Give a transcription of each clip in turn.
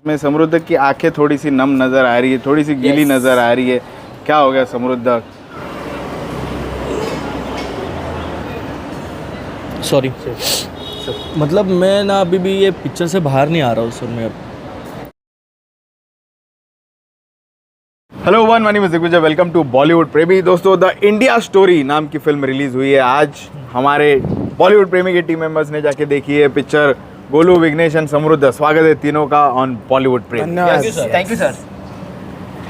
में समृद्ध की आंखें थोड़ी सी नम नज़र आ रही है, थोड़ी सी गीली नज़र आ रही है। क्या हो गया समृद्ध? सॉरी, मतलब मैं ना अभी भी ये पिक्चर से बाहर नहीं आ रहा हूँ सर मैं अब। हेलो वन, मानी music Vijay, welcome to Bollywood प्रेमी। दोस्तों, द इंडिया स्टोरी नाम की फिल्म रिलीज हुई है आज। हमारे बॉलीवुड प्रेमी के टीम मेंबर्स ने जाके देखी है पिक्चर। गोलू, विघ्नेश एंड समृद्ध, स्वागत है तीनों का ऑन बॉलीवुड प्रेमी। Thank you sir.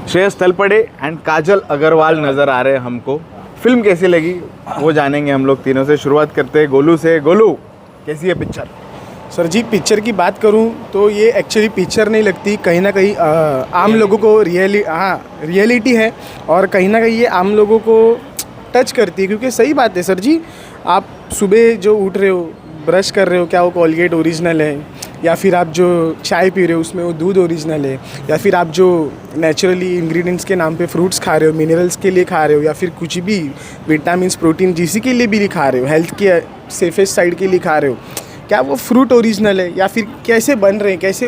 Shreyas Talpade and Kajal Aggarwal नजर आ रहे हैं हमको। फिल्म कैसी लगी वो जानेंगे हम लोग तीनों से। शुरुआत करते हैं गोलू से। गोलू, कैसी है पिक्चर? सर जी, पिक्चर की बात करूं तो ये एक्चुअली पिक्चर नहीं लगती, कहीं ना कहीं आम लोगों को रियलिटी है और कहीं ना कहीं ये आम लोगों को टच करती है। क्योंकि सही बात है सर जी, आप सुबह जो उठ रहे हो, ब्रश कर रहे हो, क्या वो कोलगेट ओरिजिनल है, या फिर आप जो चाय पी रहे हो उसमें वो दूध ओरिजिनल है, या फिर आप जो नेचुरली इंग्रेडिएंट्स के नाम पे फ्रूट्स खा रहे हो, मिनरल्स के लिए खा रहे हो, या फिर कुछ भी विटामिन्स प्रोटीन जिसी के लिए भी खा रहे हो, हेल्थ के सेफेस्ट साइड के लिए खा रहे हो, क्या वो फ्रूट ओरिजिनल है या फिर कैसे बन रहे हैं, कैसे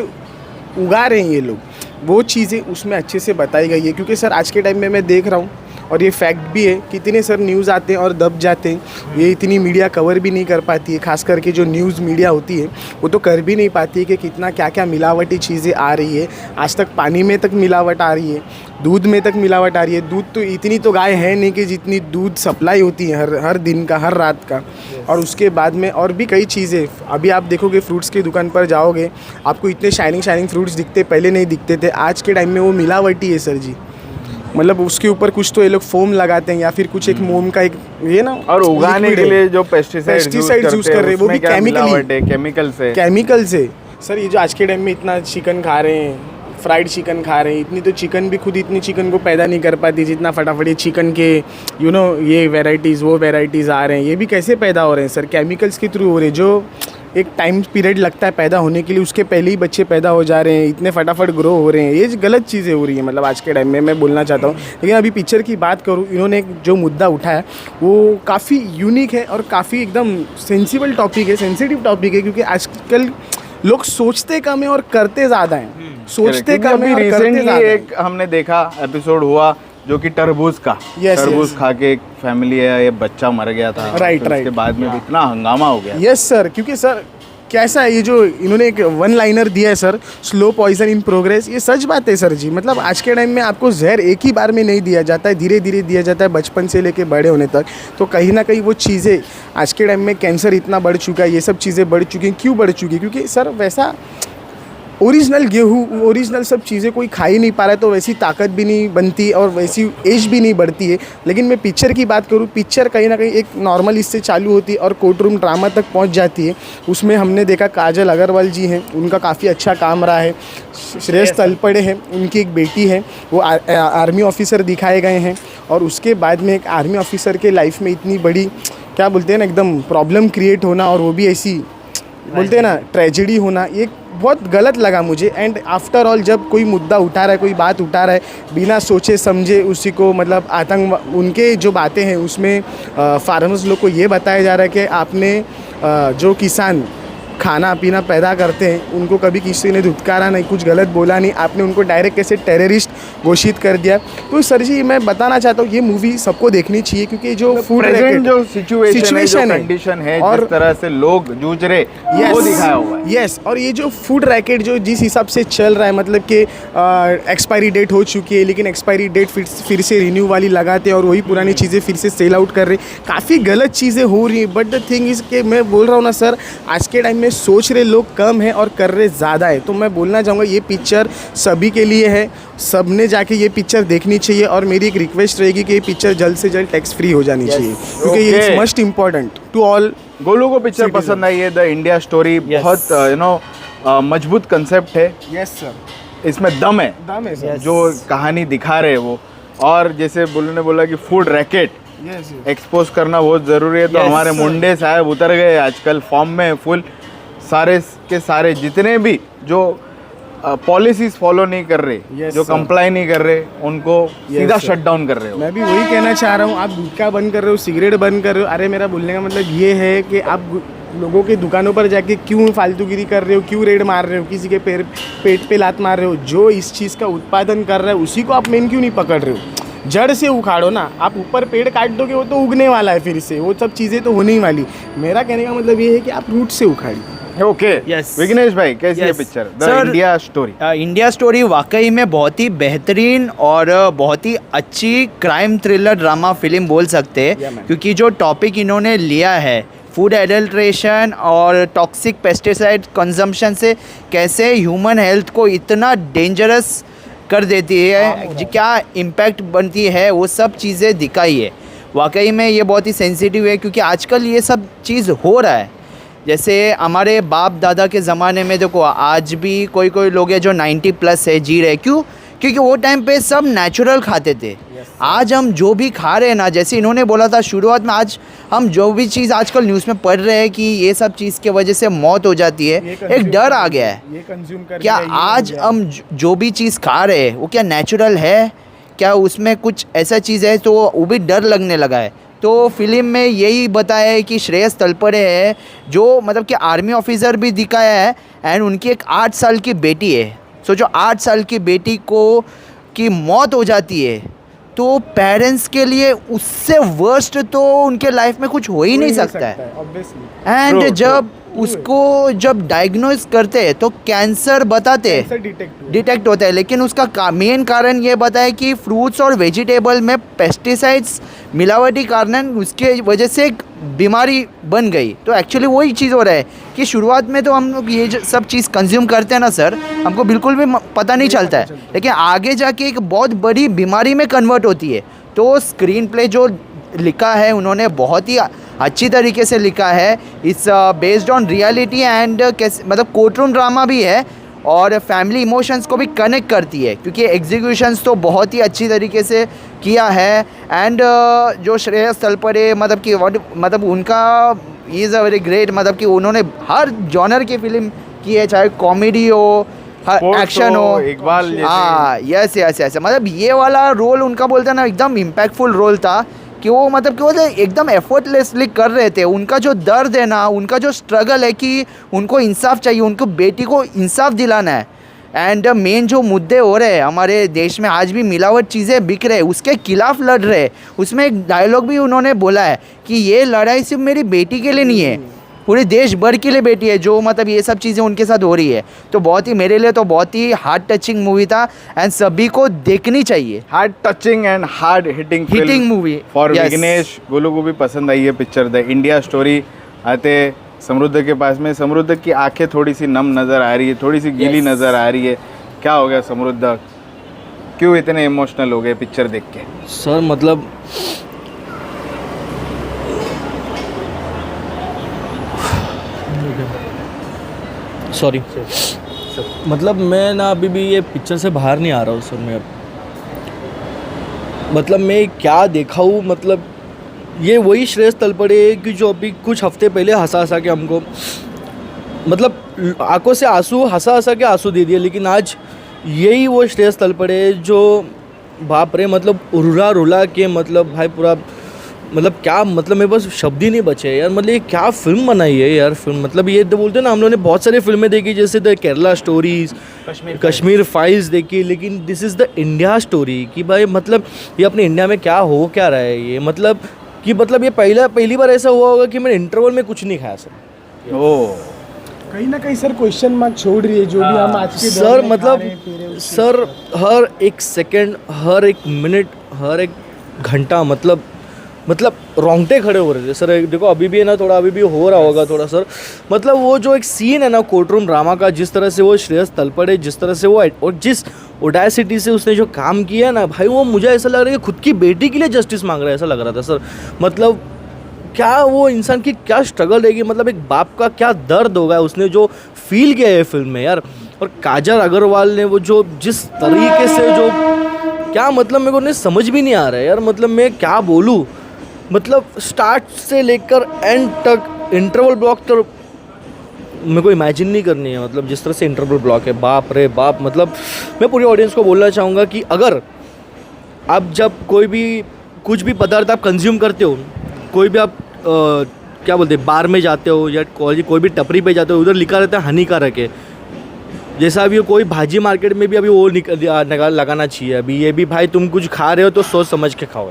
उगा रहे हैं ये लोग, वो चीज़ें उसमें अच्छे से बताई गई है। क्योंकि सर आज के टाइम में मैं देख रहा हूँ और ये फैक्ट भी है, कितने सर न्यूज़ आते हैं और दब जाते हैं, ये इतनी मीडिया कवर भी नहीं कर पाती है। खास करके जो न्यूज़ मीडिया होती है वो तो कर भी नहीं पाती है कि कितना क्या क्या मिलावटी चीज़ें आ रही है। आज तक पानी में तक मिलावट आ रही है, दूध में तक मिलावट आ रही है। दूध तो इतनी तो गाय है नहीं कि जितनी दूध सप्लाई होती है हर दिन का, हर रात का। और उसके बाद में और भी कई चीज़ें, अभी आप देखोगे फ्रूट्स की दुकान पर जाओगे, आपको इतने शाइनिंग फ्रूट्स दिखते, पहले नहीं दिखते थे। आज के टाइम में वो मिलावटी है सर जी। मतलब उसके ऊपर कुछ तो ये लोग फोम लगाते हैं या फिर कुछ एक मोम का एक ये ना, और उगाने के लिए जो पेस्टिसाइड यूज कर रहे हैं वो भी केमिकल से। सर ये जो आज के टाइम में इतना चिकन खा रहे हैं, फ्राइड चिकन खा रहे हैं, इतनी तो चिकन भी खुद इतनी चिकन को पैदा नहीं कर पाती जितना फटाफट ये चिकन के ये वेराइटीज़ वो वेराइटीज़ आ रहे हैं। ये भी कैसे पैदा हो रहे हैं सर? केमिकल्स के थ्रू हो रहे हैं। जो एक टाइम पीरियड लगता है पैदा होने के लिए, उसके पहले ही बच्चे पैदा हो जा रहे हैं, इतने फटाफट ग्रो हो रहे हैं। ये गलत चीज़ें हो रही हैं मतलब आज के टाइम में, मैं बोलना चाहता हूँ। लेकिन अभी पिक्चर की बात करूँ, इन्होंने जो मुद्दा उठाया वो काफ़ी यूनिक है और काफ़ी एकदम सेंसिबल टॉपिक है, सेंसिटिव टॉपिक है। क्योंकि आजकल लोग सोचते कम है और करते ज़्यादा हैं। सोचते कम है और करते ज़्यादा। एक हमने देखा एपिसोड हुआ जो कि तरबूज का, तरबूज खा के एक फैमिली है, ये बच्चा मर गया था। राइट। उसके बाद में इतना हंगामा हो गया। यस सर, क्योंकि सर कैसा है, ये जो इन्होंने एक वन लाइनर दिया है sir, slow poison in progress, ये सच बात है सर जी। मतलब आज के टाइम में आपको जहर एक ही बार में नहीं दिया जाता है, धीरे धीरे दिया जाता है बचपन से लेके बड़े होने तक। तो कहीं ना कहीं वो चीज़ें आज के टाइम में, कैंसर इतना बढ़ चुका है, ये सब चीज़ें बढ़ चुकी हैं। क्यों बढ़ चुकी है? क्योंकि सर वैसा ओरिजिनल गेहूँ, ओरिजिनल सब चीज़ें कोई खा ही नहीं पा रहा है, तो वैसी ताकत भी नहीं बनती और वैसी एज भी नहीं बढ़ती है। लेकिन मैं पिक्चर की बात करूँ, पिक्चर कहीं ना कहीं एक नॉर्मल इससे चालू होती है और कोर्ट रूम ड्रामा तक पहुंच जाती है। उसमें हमने देखा काजल अग्रवाल जी हैं, उनका काफ़ी अच्छा काम रहा है। श्रेयस तलपड़े हैं, उनकी एक बेटी है, वो आर्मी ऑफिसर दिखाए गए हैं। और उसके बाद में एक आर्मी ऑफिसर के लाइफ में इतनी बड़ी, क्या बोलते हैं ना, एकदम प्रॉब्लम क्रिएट होना, और वो भी ऐसी बोलते हैं ना ट्रेजेडी होना, ये बहुत गलत लगा मुझे। एंड आफ्टर ऑल जब कोई मुद्दा उठा रहा है, कोई बात उठा रहा है, बिना सोचे समझे उसी को, मतलब आतंक, उनके जो बातें हैं उसमें फार्मर्स लोग को ये बताया जा रहा है कि आपने जो किसान खाना पीना पैदा करते हैं उनको कभी किसी ने धुतकारा नहीं, कुछ गलत बोला नहीं, आपने उनको डायरेक्ट कैसे टेररिस्ट घोषित कर दिया। तो सर जी मैं बताना चाहता हूँ ये मूवी सबको देखनी चाहिए। क्योंकि जो फूड जो सिचुएशन है, कंडीशन है, और जिस तरह से लोग जूझ रहे वो दिखाया हुआ है। यस, और ये जो फूड रैकेट जो जिस हिसाब से चल रहा है, मतलब कि एक्सपायरी डेट हो चुकी है लेकिन एक्सपायरी डेट फिर से रिन्यू वाली लगाते हैं और वही पुरानी चीज़ें फिर से सेल आउट कर रहे, काफ़ी गलत चीज़ें हो रही हैं। बट द थिंग इज़ कि मैं बोल रहा हूँ ना सर, आज के टाइम में सोच रहे लोग कम है और कर रहे ज़्यादा है। तो मैं बोलना चाहूँगा ये पिक्चर सभी के लिए है, सबने जाके ये पिक्चर देखनी चाहिए। और मेरी एक रिक्वेस्ट रहेगी कि ये पिक्चर जल्द से जल्द टैक्स फ्री हो जानी चाहिए, क्योंकि ये is must important to all. Golu को पिक्चर पसंद आई है, द इंडिया स्टोरी, बहुत मजबूत कंसेप्ट है। यस सर, इसमें दम है सर। जो कहानी दिखा रहे हैं वो। और जैसे बोलू ने बोला कि फूड रैकेट एक्सपोज करना बहुत ज़रूरी है। तो हमारे मुंडे साहब उतर गए आजकल फॉर्म में फुल, सारे के सारे जितने भी जो पॉलिसीज फॉलो नहीं कर रहे, जो कंप्लाई नहीं कर रहे, उनको सीधा शट डाउन कर रहे हो। मैं भी वही कहना चाह रहा हूँ, आप गुटखा बंद कर रहे हो, सिगरेट बंद कर रहे हो। अरे मेरा बोलने का मतलब ये है कि आप लोगों के दुकानों पर जाके क्यों फालतूगिरी कर रहे हो, क्यों रेड मार रहे हो, किसी के पेट पे लात मार रहे हो? जो इस चीज़ का उत्पादन कर रहा है उसी को आप मेन क्यों नहीं पकड़ रहे हो? जड़ से उखाड़ो ना। आप ऊपर पेड़ काट दोगे वो तो उगने वाला है फिर से, वो सब चीज़ें तो होने ही वाली। मेरा कहने का मतलब ये है कि आप रूट से उखाड़िए। Okay Yes. विघ्नेश भाई, कैसी है Yes. Picture the Sir, India story? India story वाकई में बहुत ही बेहतरीन और बहुत ही अच्छी क्राइम थ्रिलर ड्रामा फिल्म बोल सकते हैं। Yeah, man. क्योंकि जो टॉपिक इन्होंने लिया है, फूड एडल्ट्रेशन और टॉक्सिक पेस्टिसाइड कंजम्पशन से कैसे ह्यूमन हेल्थ को इतना डेंजरस कर देती है, क्या इम्पैक्ट बनती है, वो सब चीज़ें दिखाई है। वाकई में ये बहुत ही सेंसिटिव है, क्योंकि आजकल ये सब चीज़ हो रहा है। जैसे हमारे बाप दादा के ज़माने में देखो, आज भी कोई कोई लोग हैं जो 90+ है, जी रहे। क्यों? क्योंकि वो टाइम पे सब नेचुरल खाते थे। आज हम जो भी खा रहे हैं ना, जैसे इन्होंने बोला था शुरुआत में, आज हम जो भी चीज़ आजकल न्यूज़ में पढ़ रहे हैं कि ये सब चीज़ की वजह से मौत हो जाती है, एक डर आ गया है। ये कंज्यूम कर क्या आज हम जो भी चीज़ खा रहे हैं वो क्या नेचुरल है, क्या उसमें कुछ ऐसा चीज़ है, तो वो भी डर लगने लगा है। तो फिल्म में यही बताया है कि श्रेयस तलपड़े है जो मतलब कि आर्मी ऑफिसर भी दिखाया है, एंड उनकी एक 8 साल की बेटी है। सो जो 8 साल की बेटी को की मौत हो जाती है, तो पेरेंट्स के लिए उससे वर्स्ट तो उनके लाइफ में कुछ हो ही नहीं सकता है। एंड True, जब उसको जब डायग्नोज करते हैं तो कैंसर बताते हैं, डिटेक्ट होता है। लेकिन उसका मेन कारण ये बताया कि फ्रूट्स और वेजिटेबल में पेस्टिसाइड्स मिलावटी कारण उसके वजह से एक बीमारी बन गई। तो एक्चुअली वही चीज़ हो रहा है कि शुरुआत में तो हम लोग ये सब चीज़ कंज्यूम करते हैं ना सर, हमको बिल्कुल भी पता नहीं चलता है, लेकिन आगे जाके एक बहुत बड़ी बीमारी में कन्वर्ट होती है। तो स्क्रीन प्ले जो लिखा है उन्होंने बहुत ही अच्छी तरीके से लिखा है। It's based on reality and मतलब कोर्ट रूम ड्रामा भी है और फैमिली इमोशंस को भी कनेक्ट करती है, क्योंकि एग्जीक्यूशंस तो बहुत ही अच्छी तरीके से किया है। एंड जो श्रेयस तलपड़े मतलब कि मतलब उनका इज़ अ वेरी ग्रेट, मतलब कि उन्होंने हर जॉनर की फिल्म की है, चाहे कॉमेडी हो, एक्शन हो, इकबाल जैसे। हाँ यस यस यस, मतलब ये वाला रोल उनका बोलते हैं ना एकदम इम्पैक्टफुल रोल था कि वो मतलब कि वो एकदम एफर्टलेसली कर रहे थे। उनका जो दर्द है ना, उनका जो स्ट्रगल है कि उनको इंसाफ चाहिए, उनको बेटी को इंसाफ दिलाना है। एंड मेन जो मुद्दे हो रहे हैं हमारे देश में, आज भी मिलावट चीज़ें बिक रहे हैं, उसके खिलाफ लड़ रहे हैं। उसमें एक डायलॉग भी उन्होंने बोला है कि ये लड़ाई सिर्फ मेरी बेटी के लिए नहीं है, पूरे देश भर के लिए बेटी है, जो मतलब ये सब चीज़ें उनके साथ हो रही है। तो बहुत ही मेरे लिए तो बहुत ही हार्ट टचिंग मूवी था एंड सभी को देखनी चाहिए। Heart touching and hard hitting movie for Vighnesh. Golu को भी पसंद आई है पिक्चर द इंडिया स्टोरी। आते समृद्ध के पास में, समृद्ध की आंखें थोड़ी सी नम नज़र आ रही है, थोड़ी सी गीली नज़र आ रही है। क्या हो गया समृद्ध, क्यों इतने इमोशनल हो गए पिक्चर देख के? सर मतलब सॉरी मतलब मैं ना अभी भी ये पिक्चर से बाहर नहीं आ रहा हूँ सर। मैं मतलब मैं क्या देखा हूँ, मतलब ये वही श्रेयस तलपड़े कि जो अभी कुछ हफ्ते पहले हंसा के हमको मतलब आंखों से आंसू हंसा के आंसू दे दिए, लेकिन आज यही वो श्रेयस तलपड़े जो बाप रे मतलब रुला के मतलब भाई पूरा मतलब क्या मतलब मेरे पास शब्द ही नहीं बचे यार। मतलब ये क्या फिल्म बनाई है यार। फिल्म मतलब ये तो बोलते हैं ना, हम लोगों ने बहुत सारी फिल्में देखी जैसे the Kerala stories, Kashmir files देखी, लेकिन this is the India story कि भाई मतलब ये अपने इंडिया में क्या हो क्या रहा है ये। मतलब कि मतलब ये पहली बार ऐसा हुआ होगा कि मैंने इंटरवल में कुछ नहीं खाया सर। ओह, कहीं ना कहीं सर क्वेश्चन मार्क छोड़ रही है जो भी हम आज के दौर सर में मतलब खा रहे हैं, पी रहे हैं, उससे। सर हर एक सेकंड, हर एक मिनट, हर एक घंटा मतलब रोंगटे खड़े हो रहे थे सर। देखो अभी भी है ना, थोड़ा अभी भी हो रहा होगा थोड़ा सर। मतलब वो जो एक सीन है ना कोर्ट रूम ड्रामा का, जिस तरह से वो श्रेयस तलपड़े, जिस तरह से वो और जिस ओडेसिटी से उसने जो काम किया ना भाई, वो मुझे ऐसा लग रहा है कि खुद की बेटी के लिए जस्टिस मांग रहा है, ऐसा लग रहा था सर। मतलब क्या वो इंसान की क्या स्ट्रगल रहेगी, मतलब एक बाप का क्या दर्द होगा उसने जो फील किया है फिल्म में यार। और काजल अग्रवाल ने वो जो जिस तरीके से जो क्या मतलब मेरे को नहीं समझ भी नहीं आ रहा है यार। मतलब मैं क्या बोलूँ, मतलब स्टार्ट से लेकर एंड तक इंटरवल ब्लॉक तो मेरे को इमेजिन नहीं करनी है। मतलब जिस तरह से इंटरवल ब्लॉक है, बाप रे बाप। मतलब मैं पूरी ऑडियंस को बोलना चाहूँगा कि अगर आप जब कोई भी कुछ भी पदार्थ आप कंज्यूम करते हो, कोई भी आप क्या बोलते हैं, बार में जाते हो या कोई भी टपरी पे जाते हो, उधर लिखा रहता है हानिकारक है। जैसा अभी कोई भाजी मार्केट में भी अभी वो लगाना चाहिए। अभी ये भी भाई तुम कुछ खा रहे हो तो सोच समझ के खाओ,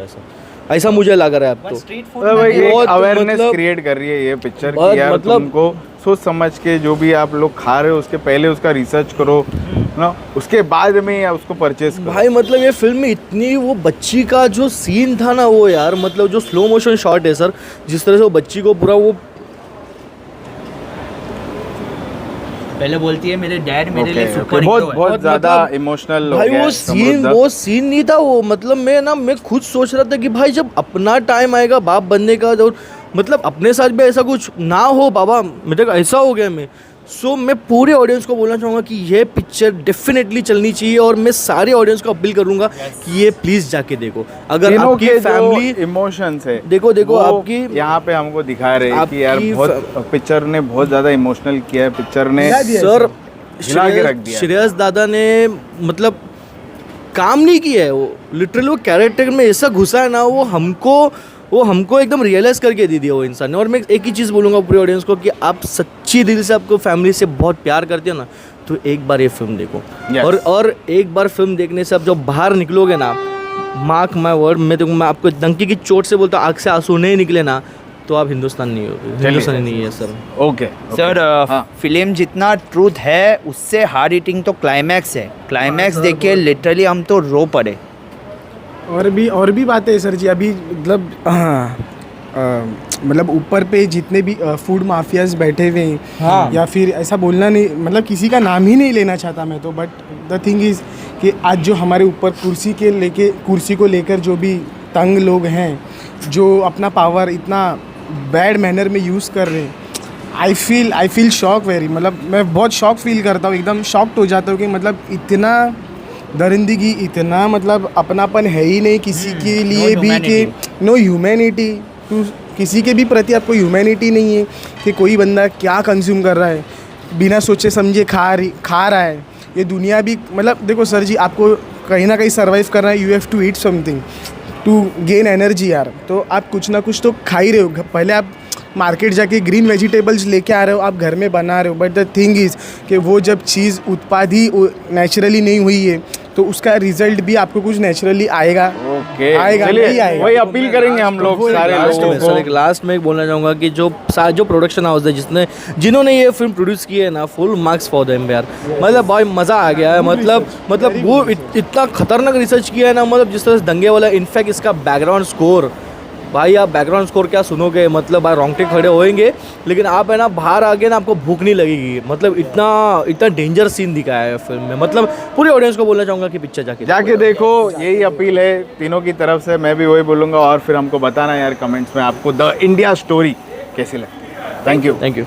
ऐसा मुझे लग रहा है अब तो। स्ट्रीट फूड एक अवेयरनेस क्रिएट कर रही है ये पिक्चर कि यार तुमको सोच समझ के जो भी आप लोग खा रहे हो उसके पहले उसका रिसर्च करो ना, उसके बाद में या उसको परचेज करो। भाई मतलब ये फिल्म में इतनी वो बच्ची का जो सीन था ना वो यार, मतलब जो स्लो मोशन शॉट है सर, जिस तरह से वो बच्ची को पूरा वो पहले बोलती है मेरे डैड मेरे लिए Okay, सुपर okay. हीरो है। बहुत ज्यादा मतलब इमोशनल हो भाई गया वो सीन नहीं था वो। मतलब मैं खुद सोच रहा था कि भाई जब अपना टाइम आएगा बाप बनने का, जो मतलब अपने साथ भी ऐसा कुछ ना हो बाबा, मेरे को ऐसा हो गया मैं पूरे ऑडियंस को बोलना चाहूँगा कि ये पिक्चर डेफिनेटली चलनी चाहिए, और मैं सारे ऑडियंस को अपील करूँगा कि ये प्लीज़ जाके देखो। अगर आपकी फैमिली इमोशंस है, देखो आपकी यहाँ पे हमको दिखा रहे हैं कि यार बहुत पिक्चर ने बहुत ज्यादा इमोशनल किया है। पिक्चर ने सर हिला के रख दिया। श्रेयस दादा ने मतलब काम नहीं किया है, वो लिटरली वो कैरेक्टर में ऐसा घुसा है ना, वो हमको एकदम रियलाइज करके दे दिया वो इंसान ने। और मैं एक ही चीज़ बोलूँगा पूरे ऑडियंस को कि आप सच्ची दिल से आपको फैमिली से बहुत प्यार करते हो ना, तो एक बार ये फिल्म देखो। Yes. और एक बार फिल्म देखने से आप जब बाहर निकलोगे ना, मार्क माय वर्ड, मैं आपको डंकी की चोट से बोलता हूँ, आँख से आंसू नहीं निकले ना तो आप हिंदुस्तान नहीं हो, हिंदुस्तानी नहीं है सर। ओके सर फिल्म जितना ट्रूथ है उससे हार्ड ईटिंग तो क्लाइमैक्स है। क्लाइमैक्स देख के लिटरली हम तो रो पड़े। और भी बातें हैं सर जी। अभी मतलब ऊपर पे जितने भी फूड माफियाज बैठे हुए हैं, हाँ। या फिर ऐसा बोलना नहीं, मतलब किसी का नाम ही नहीं लेना चाहता मैं तो, बट द थिंग इज़ कि आज जो हमारे ऊपर कुर्सी को लेकर जो भी तंग लोग हैं, जो अपना पावर इतना बैड मैनर में यूज़ कर रहे हैं, आई फील शॉक वेरी। मतलब मैं बहुत शॉक फील करता हूँ, एकदम शॉक्ड हो जाता हूँ कि मतलब इतना दरिंदगी, इतना मतलब अपनापन है ही नहीं किसी के लिए भी, कि नो ह्यूमैनिटी, किसी के भी प्रति आपको ह्यूमैनिटी नहीं है कि कोई बंदा क्या कंज्यूम कर रहा है, बिना सोचे समझे खा रहा है। ये दुनिया भी मतलब देखो सर जी, आपको कहीं ना कहीं सर्वाइव करना है, you have to eat something to gain energy यार। तो आप कुछ ना कुछ तो खा ही रहे हो। पहले आप मार्केट जाके ग्रीन वेजिटेबल्स लेके आ रहे हो, आप घर में बना रहे हो, बट द थिंग इज़ कि वो जब चीज़ उत्पाद ही नेचुरली नहीं हुई है तो उसका रिजल्ट भी आपको कुछ नेचुरली आएगा। ओके, आएगा, नहीं आएगा। वही अपील करेंगे हम लोग सारे लोगों को। सर एक लास्ट में एक बोलना चाहूँगा कि जो प्रोडक्शन हाउस है जिन्होंने ये फिल्म प्रोड्यूस की है ना, फुल मार्क्स फॉर देम यार। मतलब भाई मज़ा आ गया है। मतलब वो इतना खतरनाक रिसर्च किया है ना, मतलब जिस तरह से दंगे वाला, इनफैक्ट इसका बैकग्राउंड स्कोर, भाई आप बैकग्राउंड स्कोर क्या सुनोगे, मतलब भाई रोंगटे खड़े होएंगे, लेकिन आप है ना बाहर आगे ना आपको भूख नहीं लगेगी। मतलब इतना डेंजर सीन दिखाया है फिल्म में। मतलब पूरी ऑडियंस को बोलना चाहूँगा कि पिक्चर जाके देखो। यही अपील है तीनों की तरफ से। मैं भी वही बोलूँगा, और फिर हमको बताना यार कमेंट्स में आपको द इंडिया स्टोरी कैसी लगती है। Thank you.